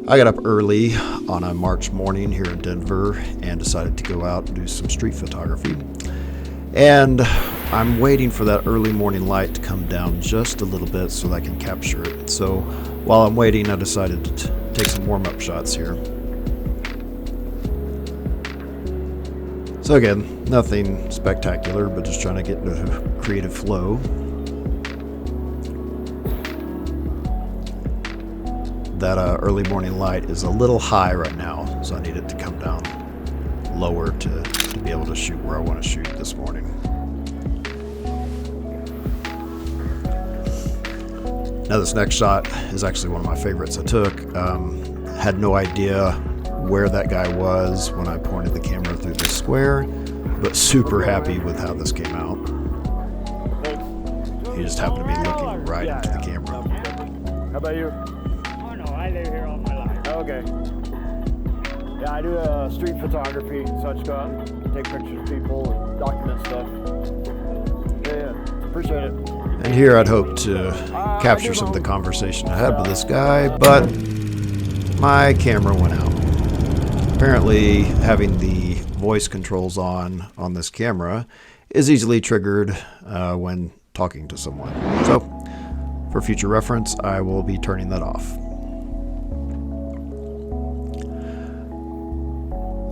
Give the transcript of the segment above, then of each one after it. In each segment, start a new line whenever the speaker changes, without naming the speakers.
I got up early on a March morning here in Denver and decided to go out and do some street photography. And I'm waiting for that early morning light to come down just a little bit so that I can capture it. So while I'm waiting, I decided to take some warm-up shots here. So again, nothing spectacular, but just trying to get into a creative flow. That early morning light is a little high right now, so I need it to come down lower to be able to shoot where I want to shoot this morning. Now this next shot is actually one of my favorites I took. Had no idea where that guy was when I pointed the camera through the square, but super happy with how this came out. He just happened to be looking right into the camera.
How about you?
I live here all my life.
Okay. Yeah, I do street photography, so I just go out and take pictures of people and document stuff. Yeah, appreciate it.
And here I'd hope to capture some of the conversation I had with this guy, but my camera went out. Apparently, having the voice controls on this camera is easily triggered when talking to someone. So, for future reference, I will be turning that off.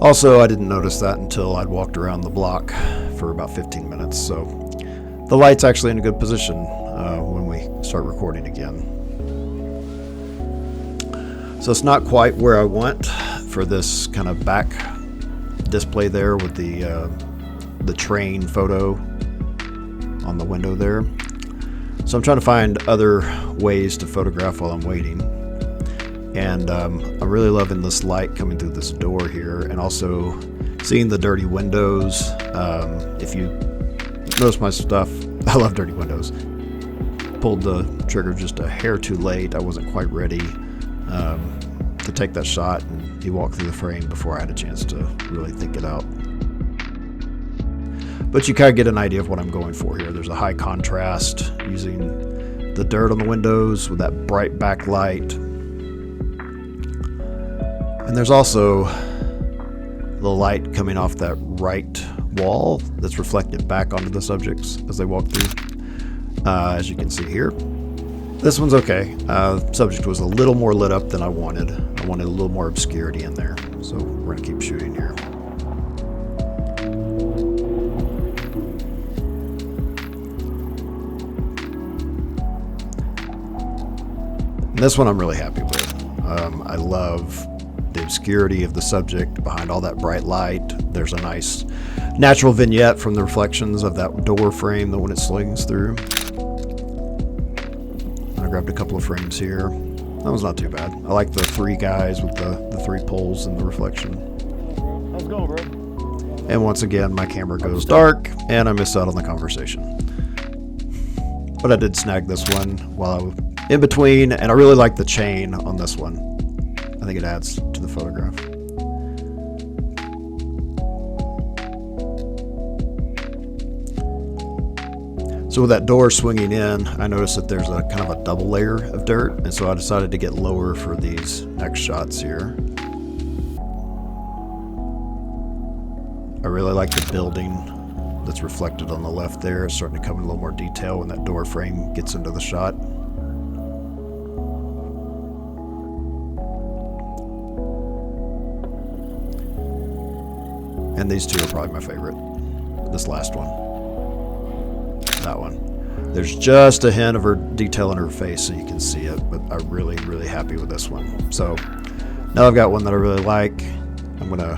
Also, I didn't notice that until I'd walked around the block for about 15 minutes, so the light's actually in a good position when we start recording again. So it's not quite where I want for this kind of back display there with the train photo on the window there. So I'm trying to find other ways to photograph while I'm waiting. And I'm really loving this light coming through this door here, and also seeing the dirty windows. If you notice my stuff, I love dirty windows. Pulled the trigger just a hair too late. I wasn't quite ready to take that shot, and he walked through the frame before I had a chance to really think it out. But you kind of get an idea of what I'm going for here. There's a high contrast using the dirt on the windows with that bright backlight. And there's also the light coming off that right wall that's reflected back onto the subjects as they walk through. As you can see here, this one's okay. Subject was a little more lit up than I wanted. I wanted a little more obscurity in there, so we're gonna keep shooting here. And this one I'm really happy with. I love the obscurity of the subject behind all that bright light. There's a nice natural vignette from the reflections of that door frame that when it slings through. I grabbed a couple of frames here. That was not too bad. I like the three guys with the three poles and the reflection.
How's it going, bro?
And once again, my camera goes dark and I miss out on the conversation. But I did snag this one while I was in between, and I really like the chain on this one. I think it adds to the photograph. So with that door swinging in, I noticed that there's a kind of a double layer of dirt, and so I decided to get lower for these next shots here. I really like the building that's reflected on the left there. It's starting to come in a little more detail when that door frame gets into the shot. And these two are probably my favorite. This last one. That one. There's just a hint of her detail in her face so you can see it, but I'm really, really happy with this one. So now I've got one that I really like. I'm gonna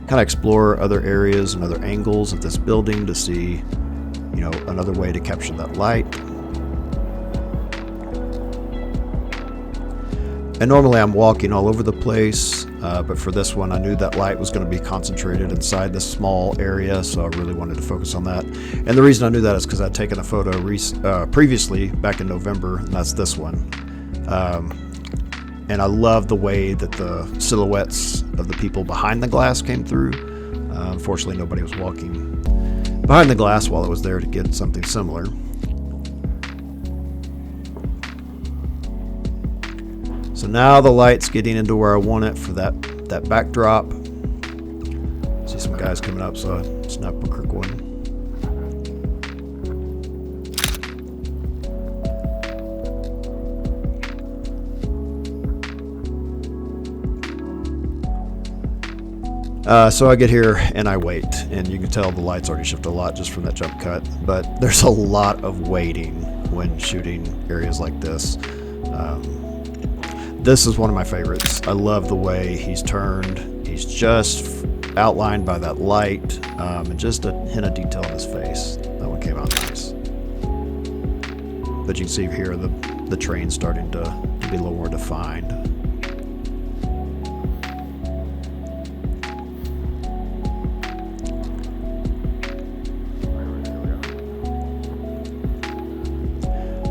kind of explore other areas and other angles of this building to see, you know, another way to capture that light. And normally I'm walking all over the place, but for this one I knew that light was going to be concentrated inside this small area, so I really wanted to focus on that. And the reason I knew that is because I'd taken a photo previously back in November, and that's this one. And I love the way that the silhouettes of the people behind the glass came through. Unfortunately, nobody was walking behind the glass while I was there to get something similar. So now the light's getting into where I want it for that backdrop. See some guys coming up, so I snap a quick one. So I get here and I wait, and you can tell the lights already shifted a lot just from that jump cut, but there's a lot of waiting when shooting areas like this. This is one of my favorites. I love the way he's turned. He's just outlined by that light, and just a hint of detail in his face. That one came out nice. But you can see here the train starting to be a little more defined.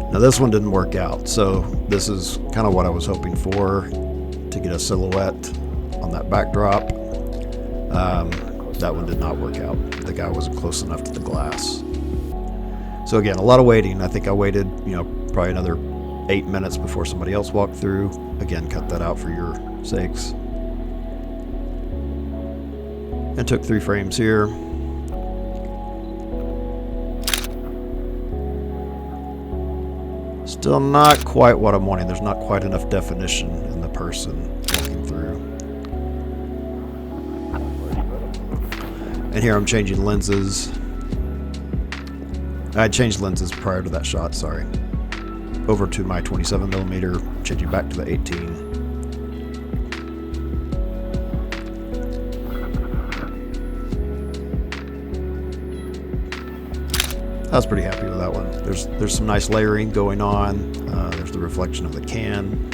Now this one didn't work out, so this is kind of what I was hoping for, to get a silhouette on that backdrop. That one did not work out. The guy wasn't close enough to the glass. So again, a lot of waiting. I think I waited, probably another 8 minutes before somebody else walked through. Again, cut that out for your sakes. And took 3 frames here. Still not quite what I'm wanting. There's not quite enough definition in the person walking through. And here I'm changing lenses. I changed lenses prior to that shot, sorry. Over to my 27mm, changing back to the 18. I was pretty happy with that one. There's some nice layering going on. There's the reflection of the can.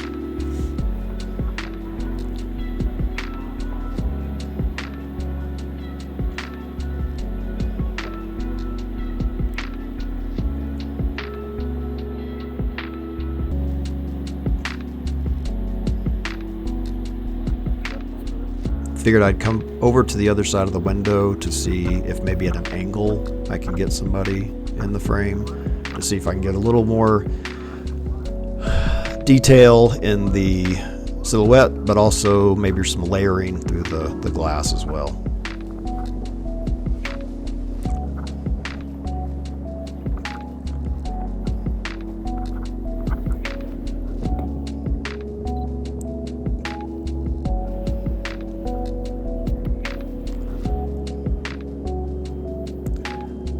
Figured I'd come over to the other side of the window to see if maybe at an angle I can get somebody in the frame, to see if I can get a little more detail in the silhouette, but also maybe some layering through the glass as well.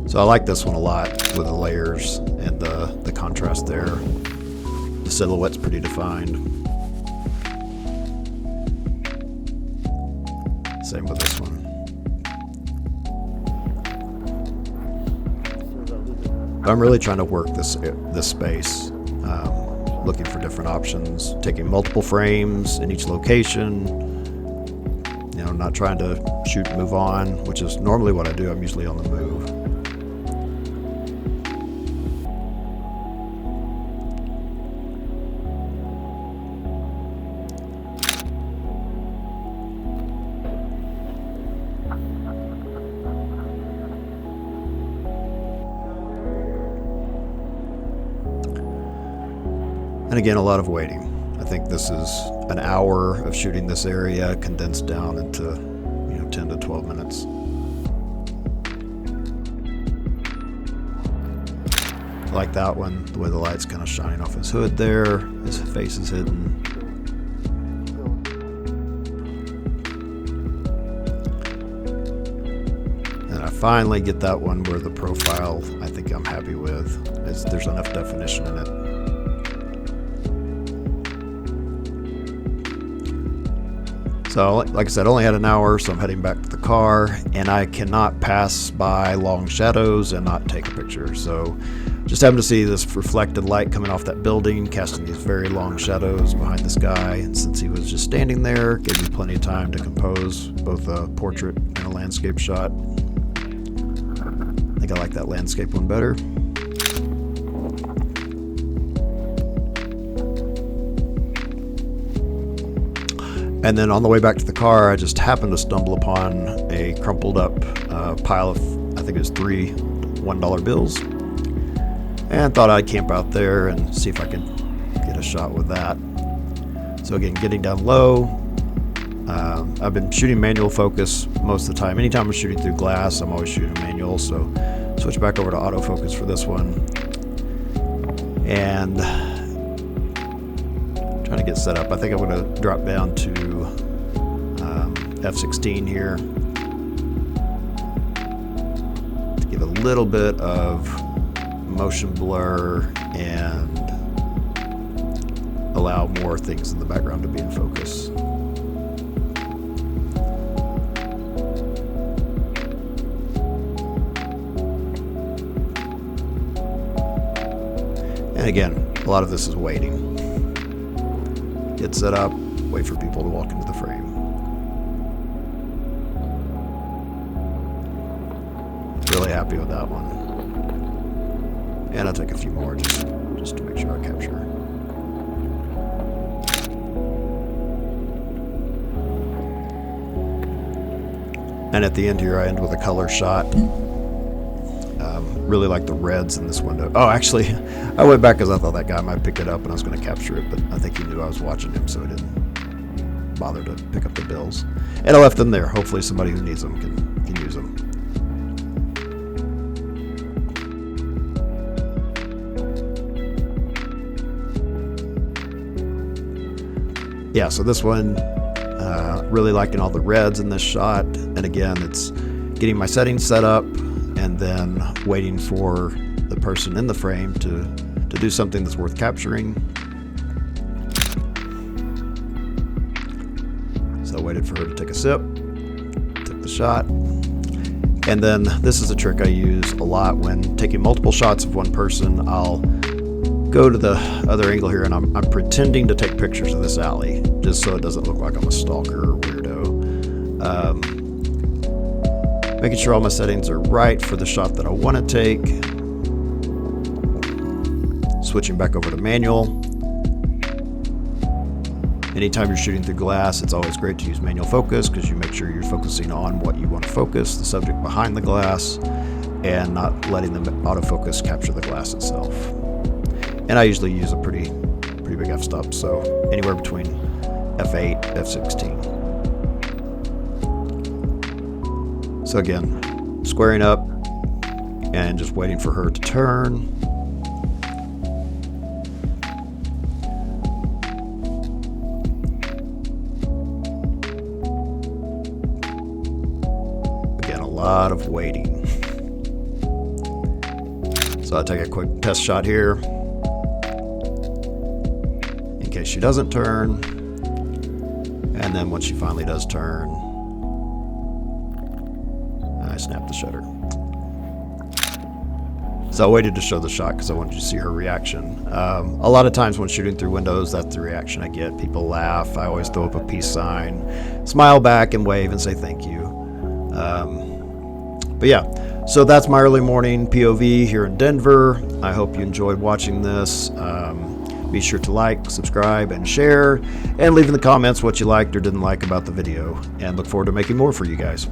So I like this one a lot with the layers and the contrast there. The silhouette's pretty defined. Same with this one. I'm really trying to work this space, looking for different options, taking multiple frames in each location. Not trying to shoot and move on, which is normally what I do. I'm usually on the move. And again, a lot of waiting. I think this is an hour of shooting this area condensed down into 10 to 12 minutes. I like that one, the way the light's kind of shining off his hood there, his face is hidden. And I finally get that one where the profile I think I'm happy with. There's enough definition in it. So, like I said, I only had an hour, so I'm heading back to the car, and I cannot pass by long shadows and not take a picture. So, just having to see this reflected light coming off that building, casting these very long shadows behind this guy, and since he was just standing there, gave me plenty of time to compose both a portrait and a landscape shot. I think I like that landscape one better. And then on the way back to the car, I just happened to stumble upon a crumpled up pile of, I think it was 3 $1 bills. And thought I'd camp out there and see if I could get a shot with that. So again, getting down low. I've been shooting manual focus most of the time. Anytime I'm shooting through glass, I'm always shooting manual. So switch back over to autofocus for this one. And trying to get set up. I think I'm going to drop down to F16 here to give a little bit of motion blur and allow more things in the background to be in focus. And again, a lot of this is waiting. Get set up, wait for people to walk into the frame. Really happy with that one. And I'll take a few more just to make sure I capture. And at the end here, I end with a color shot. Really like the reds in this window. Oh, actually, I went back because I thought that guy might pick it up and I was going to capture it, but I think he knew I was watching him, so he didn't bother to pick up the bills. And I left them there. Hopefully somebody who needs them can use them. Yeah, so this one, really liking all the reds in this shot. And again, it's getting my settings set up and then waiting for the person in the frame to do something that's worth capturing. So I waited for her to take a sip, took the shot. And then this is a trick I use a lot when taking multiple shots of one person. I'll go to the other angle here and I'm pretending to take pictures of this alley just so it doesn't look like I'm a stalker or weirdo. Making sure all my settings are right for the shot that I want to take. Switching back over to manual. Anytime you're shooting through glass, it's always great to use manual focus because you make sure you're focusing on what you want to focus, the subject behind the glass, and not letting the autofocus capture the glass itself. And I usually use a pretty big f-stop, so anywhere between f8, f16. So again, squaring up and just waiting for her to turn. Again, a lot of waiting. So I'll take a quick test shot here in case she doesn't turn. And then when she finally does turn, I snap the shutter. So I waited to show the shot because I wanted you to see her reaction. A lot of times when shooting through windows, that's the reaction I get. People laugh. I always throw up a peace sign, smile back and wave and say thank you. But yeah, so that's my early morning POV here in Denver. I hope you enjoyed watching this. Be sure to like, subscribe, and share, and leave in the comments what you liked or didn't like about the video, and look forward to making more for you guys.